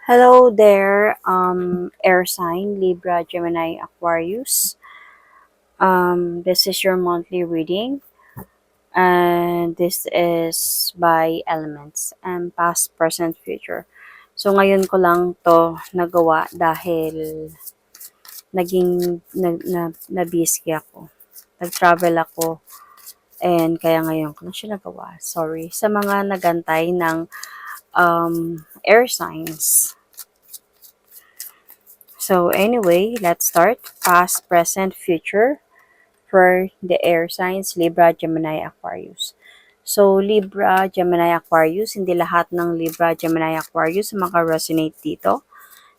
Hello there, air sign, Libra, Gemini, Aquarius. This is your monthly reading, and this is by elements and past, present, future. So, ngayon ko lang to nagawa dahil na busy ako. Nag-travel ako, and kaya ngayon ko na siya nagawa. Sorry sa mga nagantay ng air signs. So anyway, let's start. Past, present, future for the air signs, Libra, Gemini, Aquarius. So Libra, Gemini, Aquarius, hindi lahat ng Libra, Gemini, Aquarius maka-resonate dito.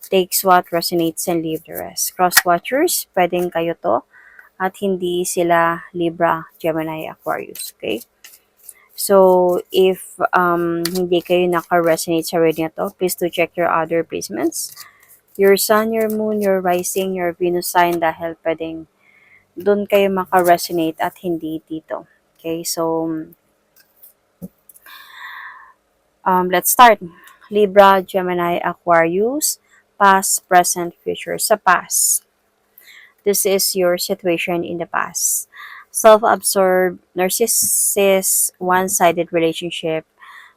Takes what resonates and leave the rest. Cross-watchers, pwedeng kayo to at hindi sila Libra, Gemini, Aquarius. Okay? So, if hindi kayo naka-resonate sa reading na to, please do check your other placements. Your sun, your moon, your rising, your Venus sign dahil pwedeng doon kayo maka-resonate at hindi dito. Okay, so let's start. Libra, Gemini, Aquarius, past, present, future. Sa past, this is your situation in the past. Self-absorbed, narcissist, one-sided relationship,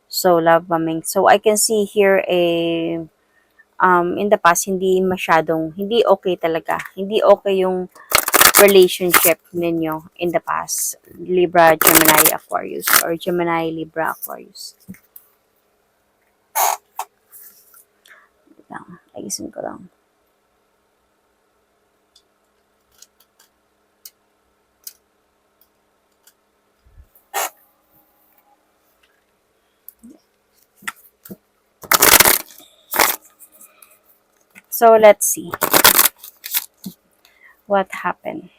so love bombing. So I can see here in the past, hindi okay talaga. Hindi okay yung relationship ninyo in the past. Libra, Gemini, Aquarius, or Gemini, Libra, Aquarius. Wait lang, ayusin ko lang. So, let's see what happened.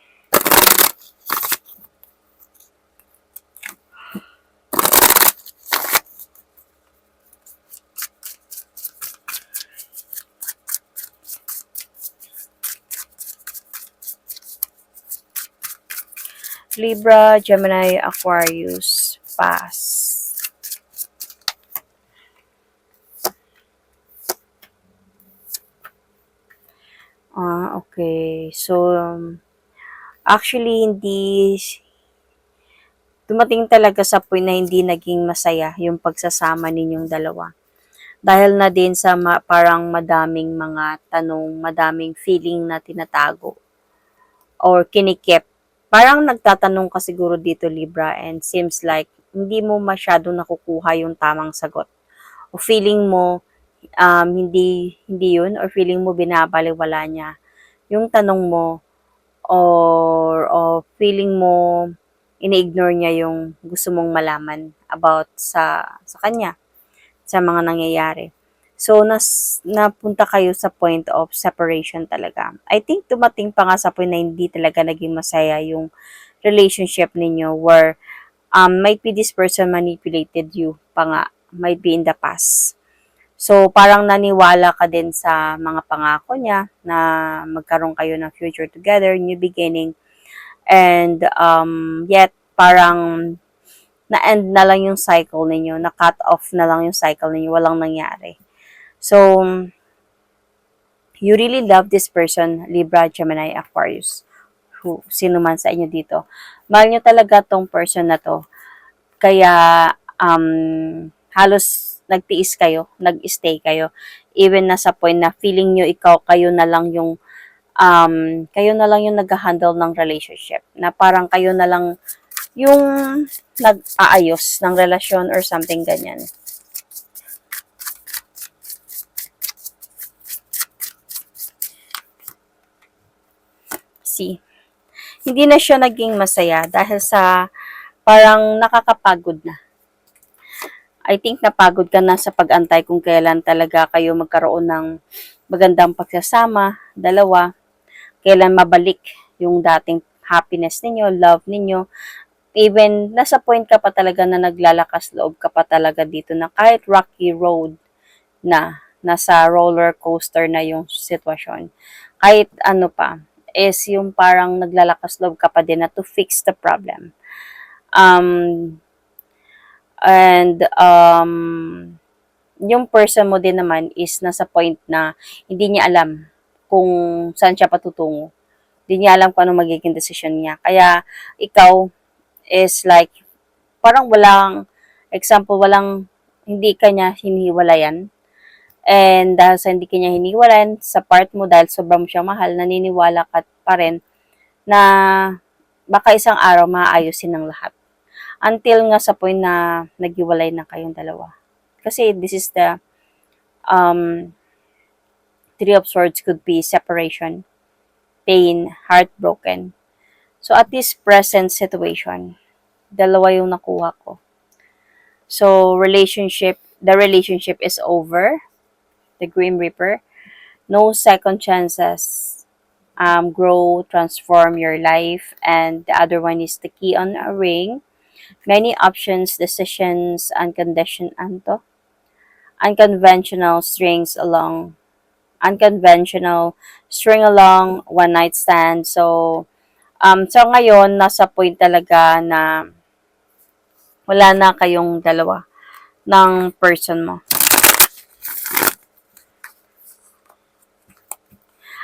Libra, Gemini, Aquarius, pass. Okay. So, actually, dumating talaga sa point na hindi naging masaya yung pagsasama ninyong dalawa. Dahil na din sa parang madaming mga tanong, madaming feeling na tinatago or kinikip. Parang nagtatanong ka siguro dito, Libra, and seems like hindi mo masyado nakukuha yung tamang sagot. O feeling mo, hindi yun, or feeling mo binabaliwala niya yung tanong mo, or feeling mo ini-ignore niya yung gusto mong malaman about sa kanya, sa mga nangyayari. So, napunta kayo sa point of separation talaga. I think dumating pa nga sa point na hindi talaga naging masaya yung relationship ninyo where might be this person manipulated you pa nga, might be in the past. So, parang naniwala ka din sa mga pangako niya na magkaroon kayo ng future together, new beginning, and yet parang na-end na lang yung cycle ninyo, na-cut off na lang yung cycle ninyo, walang nangyari. So, you really love this person, Libra, Gemini, Aquarius, sino man sa inyo dito. Mahal nyo talaga tong person na to. Kaya, halos nagtiis kayo, nag-stay kayo. Even na sa point na feeling nyo kayo na lang yung nag-handle ng relationship. Na parang kayo na lang yung nag-aayos ng relasyon or something ganyan. See, hindi na siya naging masaya dahil sa parang nakakapagod na. I think napagod ka na sa pag-antay kung kailan talaga kayo magkaroon ng magandang pagsasama, dalawa, kailan mabalik yung dating happiness ninyo, love ninyo. Even nasa point ka pa talaga na naglalakas loob ka pa talaga dito na kahit rocky road na, nasa roller coaster na yung sitwasyon. Kahit ano pa, is yung parang naglalakas loob ka pa din na to fix the problem. And yung person mo din naman is nasa point na hindi niya alam kung saan siya patutungo. Hindi niya alam kung ano magiging decision niya. Kaya, ikaw is like, parang walang, example, hindi ka niya hinihiwalayan. And dahil sa hindi ka niya hinihiwalayan, sa part mo, dahil sobrang mo siyang mahal, naniniwala ka pa rin na baka isang araw maayusin ng lahat. Until nga sa point na naghiwalay na kayong dalawa. Kasi this is the um, Three of Swords could be separation, pain, heartbroken. So at this present situation, dalawa yung nakuha ko. So the relationship is over. The Grim Reaper. No second chances. Grow, transform your life. And the other one is the Key on a Ring. Many options, decisions, unconventional strings along unconventional string along one night stand. So ngayon nasa point talaga na wala na kayong dalawa ng person mo.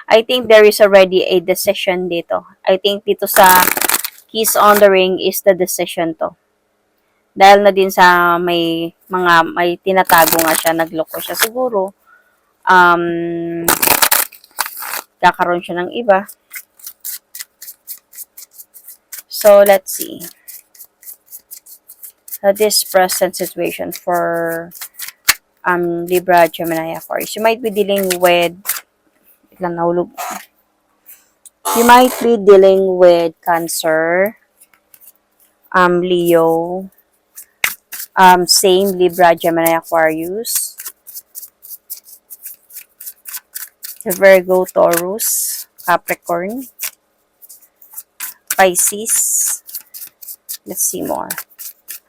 I think there is already a decision dito. I think dito sa Keys on the Ring is the decision to. Dahil na din sa may tinatago nga siya, nagloko siya siguro. Kakaroon siya ng iba. So, let's see. This present situation for Libra, Gemini, Aquarius. You might be dealing with Cancer, Leo, same Libra, Gemini, Aquarius, Virgo, Taurus, Capricorn, Pisces. Let's see more.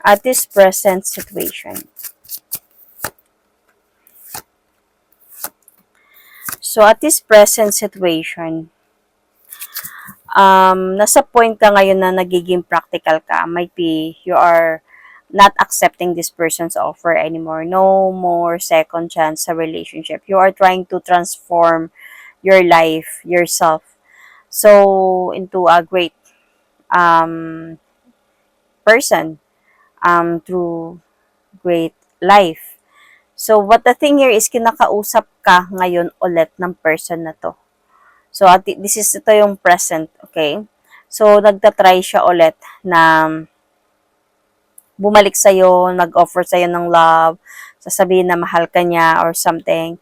At this present situation. So, at this present situation, nasa point ka ngayon na nagiging practical ka. Might be you are not accepting this person's offer anymore. No more second chance sa relationship. You are trying to transform your life, yourself, so into a great person, through great life. So, what the thing here is, kinakausap ka ngayon ulit ng person na to. So, ito yung present, okay? So, nagtatry siya ulit na bumalik sa'yo, mag-offer sa'yo ng love, sasabihin na mahal ka niya or something.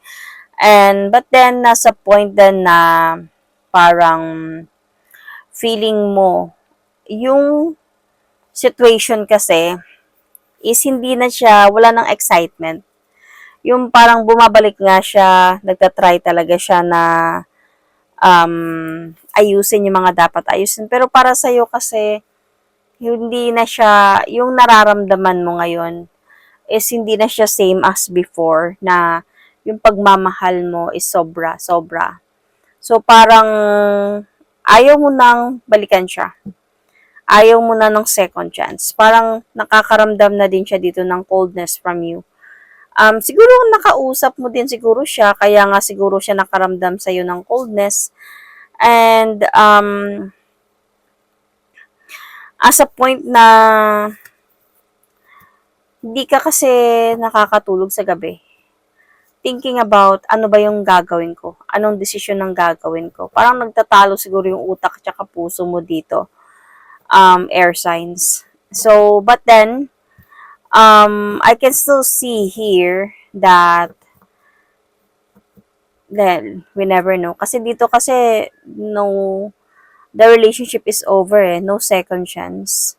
But then, nasa point din na parang feeling mo, yung situation kasi is hindi na siya, wala nang excitement. Yung parang bumabalik nga siya, nagtatry talaga siya na ayusin yung mga dapat ayusin. Pero para sa'yo kasi, hindi na siya, yung nararamdaman mo ngayon is hindi na siya same as before, na yung pagmamahal mo is sobra. So, parang ayaw mo nang balikan siya. Ayaw mo na ng second chance. Parang nakakaramdam na din siya dito ng coldness from you. Siguro nakausap mo din siguro siya, kaya nga siguro siya nakaramdam sa'yo ng coldness. And, as a point na hindi ka kasi nakakatulog sa gabi, thinking about ano ba yung gagawin ko, anong desisyon ng gagawin ko. Parang nagtatalo siguro yung utak at puso mo dito, air signs. So, but then, I can still see here that then we never know. Kasi dito kasi the relationship is over no second chance.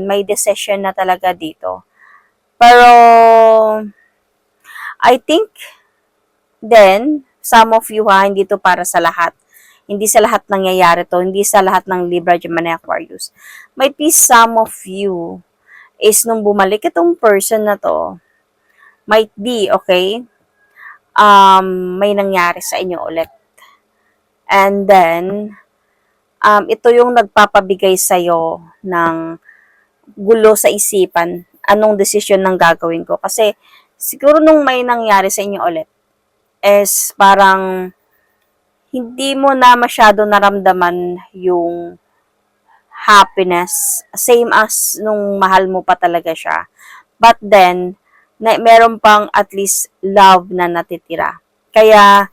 May decision na talaga dito. Pero I think then some of you hindi to para sa lahat. Hindi sa lahat nangyayari to, hindi sa lahat ng Libra, Gemini, Aquarius. Might be some of you is nung bumalik itong person na to, might be, okay, may nangyari sa inyo ulit. And then, ito yung nagpapabigay sa'yo ng gulo sa isipan anong desisyon ng gagawin ko. Kasi, siguro nung may nangyari sa inyo ulit, is parang, hindi mo na masyado naramdaman yung happiness, same as nung mahal mo pa talaga siya. But then, meron pang at least love na natitira. Kaya,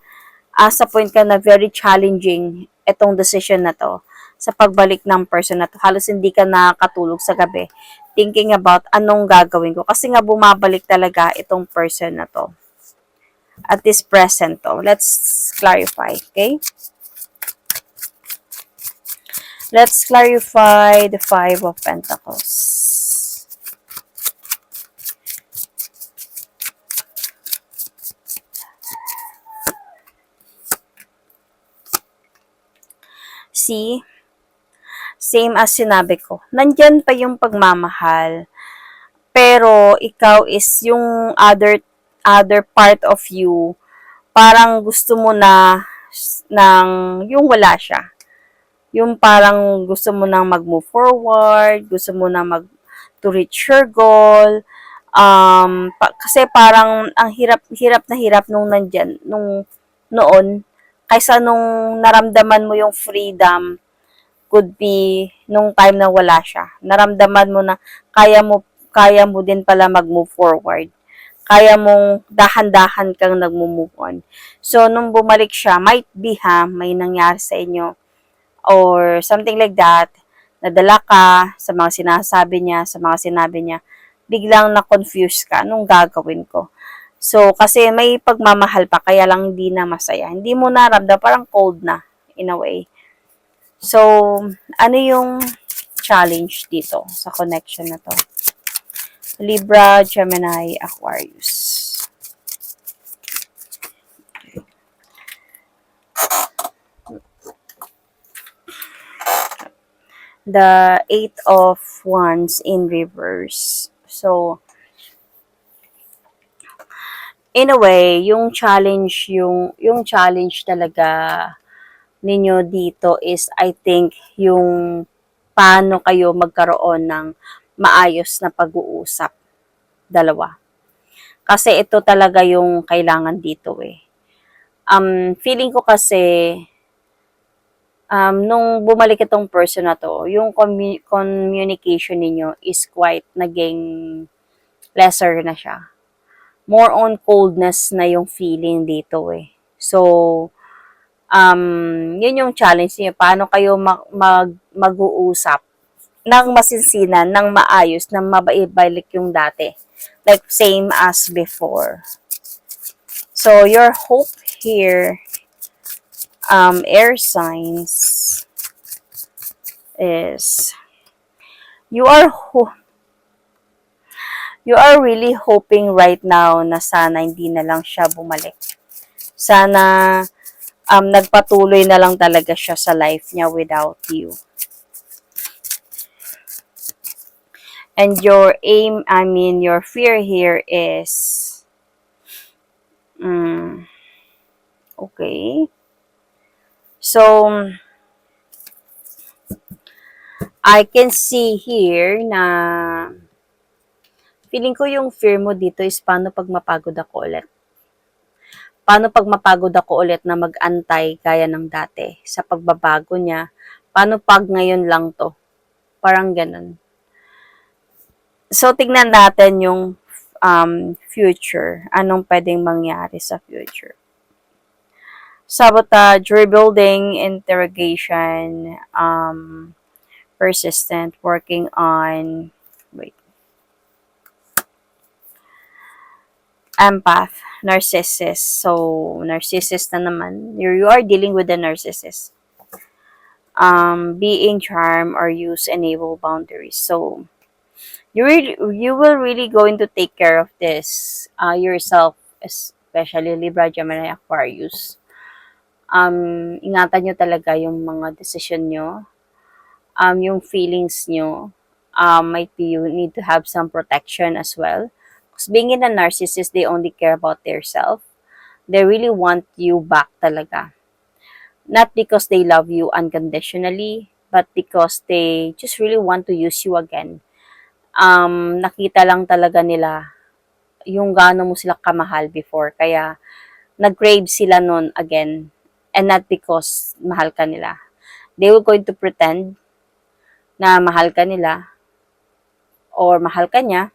sa point ka na very challenging itong decision na to sa pagbalik ng person na to. Halos hindi ka nakakatulog sa gabi thinking about anong gagawin ko. Kasi nga bumabalik talaga itong person na to. At this present to. Let's clarify, okay? Let's clarify the Five of Pentacles. See? Same as sinabi ko. Nandyan pa yung pagmamahal. Pero ikaw is yung other part of you, parang gusto mo na ng yung wala siya. Yung parang gusto mo nang mag-move forward, gusto mo na to reach your goal. Kasi parang ang hirap nung nandyan, noon, kaysa nung naramdaman mo yung freedom, could be nung time na wala siya. Naramdaman mo na kaya mo din pala mag-move forward. Kaya mong dahan-dahan kang nag-move on. So, nung bumalik siya, might be may nangyari sa inyo or something like that, nadala ka sa mga sinasabi niya, sa mga sinabi niya, biglang na-confuse ka, nung gagawin ko. So, kasi may pagmamahal pa, kaya lang hindi na masaya. Hindi mo naramdaman, parang cold na, in a way. So, ano yung challenge dito sa connection na to? Libra, Gemini, Aquarius. The Eight of Wands in reverse. So, in a way, yung challenge talaga ninyo dito is, I think, yung paano kayo magkaroon ng maayos na pag-uusap. Dalawa. Kasi ito talaga yung kailangan dito eh. Feeling ko kasi, nung bumalik itong person na to, yung communication ninyo is quite naging lesser na siya. More on coldness na yung feeling dito eh. So, yun yung challenge niyo. Paano kayo mag-uusap ng masinsinan, ng maayos, ng mabaibalik yung dati. Like, same as before. So, your hope here, air signs, is you are really hoping right now na sana hindi na lang siya bumalik. Sana nagpatuloy na lang talaga siya sa life niya without you. And your your fear here is, okay. So, I can see here na feeling ko yung fear mo dito is paano pag mapagod ako ulit. Paano pag mapagod ako ulit na mag-antay gaya ng dati sa pagbabago niya? Paano pag ngayon lang to? Parang ganun. So, tignan natin yung future. Anong pwedeng mangyari sa future? Sabotage, rebuilding, interrogation, persistent, working on, empath, narcissist. So, narcissist na naman. You are dealing with the narcissist. Being charm or use enable boundaries. So, you will really going to take care of this yourself, especially Libra, Gemini, Aquarius. Ingatan nyo talaga yung mga decision nyo, yung feelings nyo. Might be you need to have some protection as well. Because being in a narcissist, they only care about their self. They really want you back talaga. Not because they love you unconditionally, but because they just really want to use you again. nakita lang talaga nila yung gaano mo sila kamahal before. Kaya, nag-crave sila nun again. And not because mahal ka nila. They were going to pretend na mahal ka nila or mahal ka niya.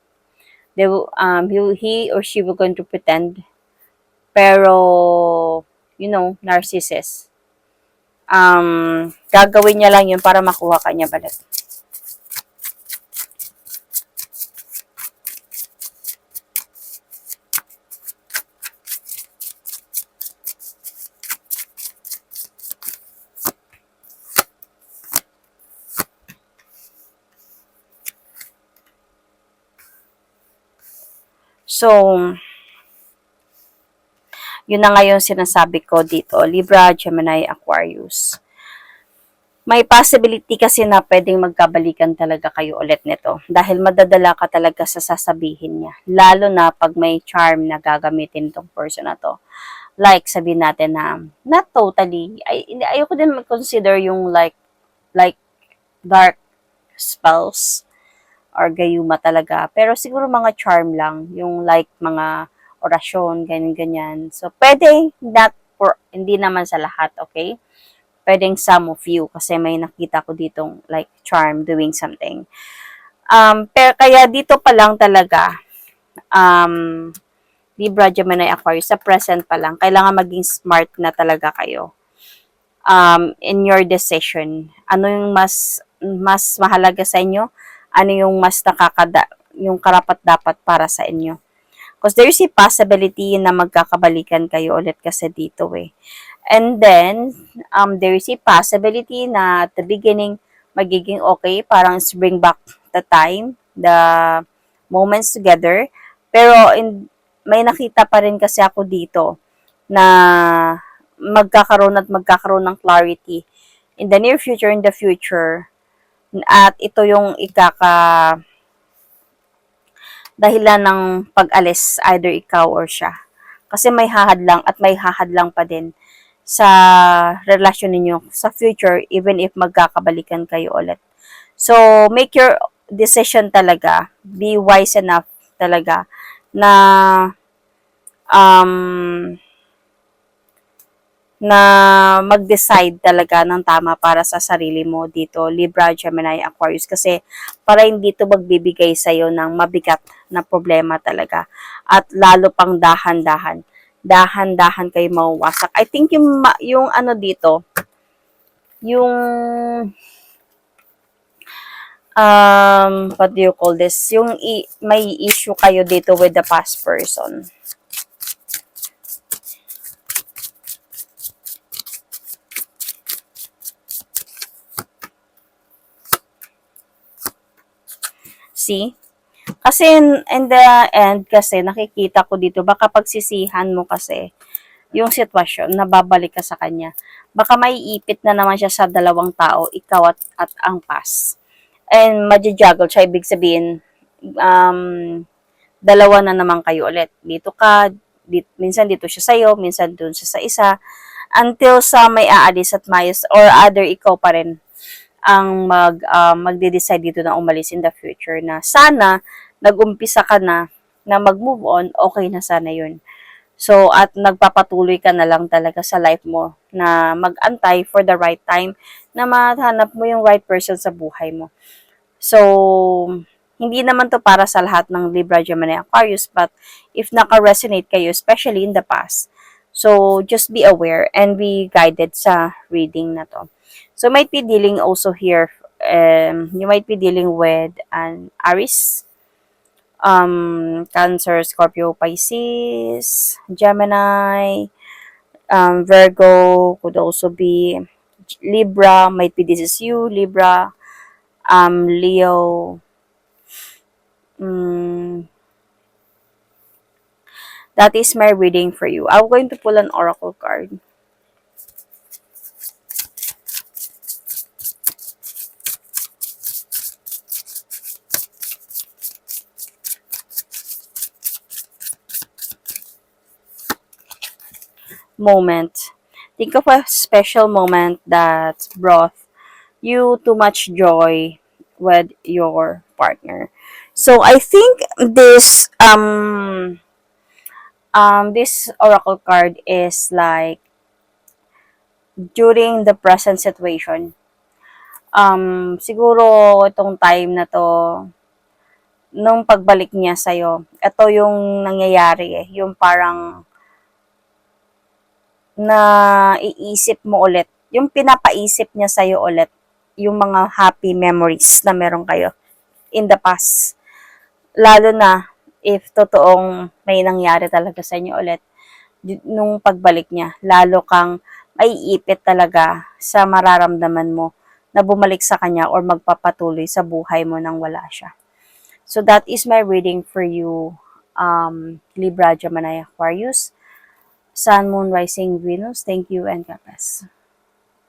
He or she will going to pretend. Pero, narcissist. Gagawin niya lang yun para makuha ka niya balik. So, yun na nga yung sinasabi ko dito, Libra, Gemini, Aquarius. May possibility kasi na pwedeng magkabalikan talaga kayo ulit nito. Dahil madadala ka talaga sa sasabihin niya. Lalo na pag may charm na gagamitin tong person na to. Like, sabihin natin na, not totally, ayoko din mag-consider yung like dark spells or gayuma talaga. Pero siguro mga charm lang, yung like mga orasyon, ganyan-ganyan. So, pwede, hindi naman sa lahat, okay? Pwedeng some of you, kasi may nakita ko ditong like charm doing something. Pero kaya dito pa lang talaga, Libra, Gemini, Aquarius, sa present pa lang, kailangan maging smart na talaga kayo in your decision. Ano yung mas mahalaga sa inyo? Ano yung mas yung karapat-dapat para sa inyo? Because there's a possibility na magkakabalikan kayo ulit kasi dito eh. And then, there is a possibility na at the beginning, magiging okay, parang bring back the time, the moments together. Pero, may nakita pa rin kasi ako dito na magkakaroon ng clarity in the near future, in the future. At ito yung dahilan ng pag-alis, either ikaw or siya. Kasi may hahadlang at may hahadlang pa din sa relasyon ninyo sa future, even if magkakabalikan kayo ulit. So, make your decision talaga. Be wise enough talaga na na mag-decide talaga ng tama para sa sarili mo dito, Libra, Gemini, Aquarius. Kasi para hindi ito magbibigay sa'yo ng mabigat na problema talaga. At lalo pang dahan-dahan. Dahan-dahan kayo mawawasak. I think yung ano dito, yung what do you call this? Yung may issue kayo dito with the past person. See? Kasi in the end, kasi nakikita ko dito, baka pagsisihan mo kasi yung sitwasyon, nababalik ka sa kanya. Baka maiipit na naman siya sa dalawang tao, ikaw at ang past. And majijuggle siya, ibig sabihin, dalawa na naman kayo ulit. Dito ka, minsan dito siya sa'yo, minsan dun siya sa isa, until sa may aalis at mayos, or other ikaw pa rin ang magde-decide dito na umalis in the future na sana nag-umpisa ka na mag-move on, okay na sana yun. So, at nagpapatuloy ka na lang talaga sa life mo na mag-antay for the right time na mahanap mo yung right person sa buhay mo. So, hindi naman to para sa lahat ng Libra, Gemini, Aquarius, but if naka-resonate kayo, especially in the past, so just be aware and be guided sa reading na to. So, might be dealing also here, you might be dealing with an Aries, Cancer, Scorpio, Pisces, Gemini, Virgo, could also be Libra, might be this is you, Libra, Leo, that is my reading for you. I'm going to pull an oracle card. Moment. Think of a special moment that brought you too much joy with your partner. So I think this oracle card is like during the present situation. Siguro itong time na to, nung pagbalik niya sa'yo, ito yung nangyayari eh, yung parang na iisip mo ulit, yung pinapaisip niya sa'yo ulit, yung mga happy memories na meron kayo in the past. Lalo na if totoong may nangyari talaga sa inyo ulit, nung pagbalik niya, lalo kang maiipit talaga sa mararamdaman mo na bumalik sa kanya or magpapatuloy sa buhay mo nang wala siya. So that is my reading for you, Libra, Gemini, Aquarius, Sun, Moon, Rising, Venus. Thank you and God bless.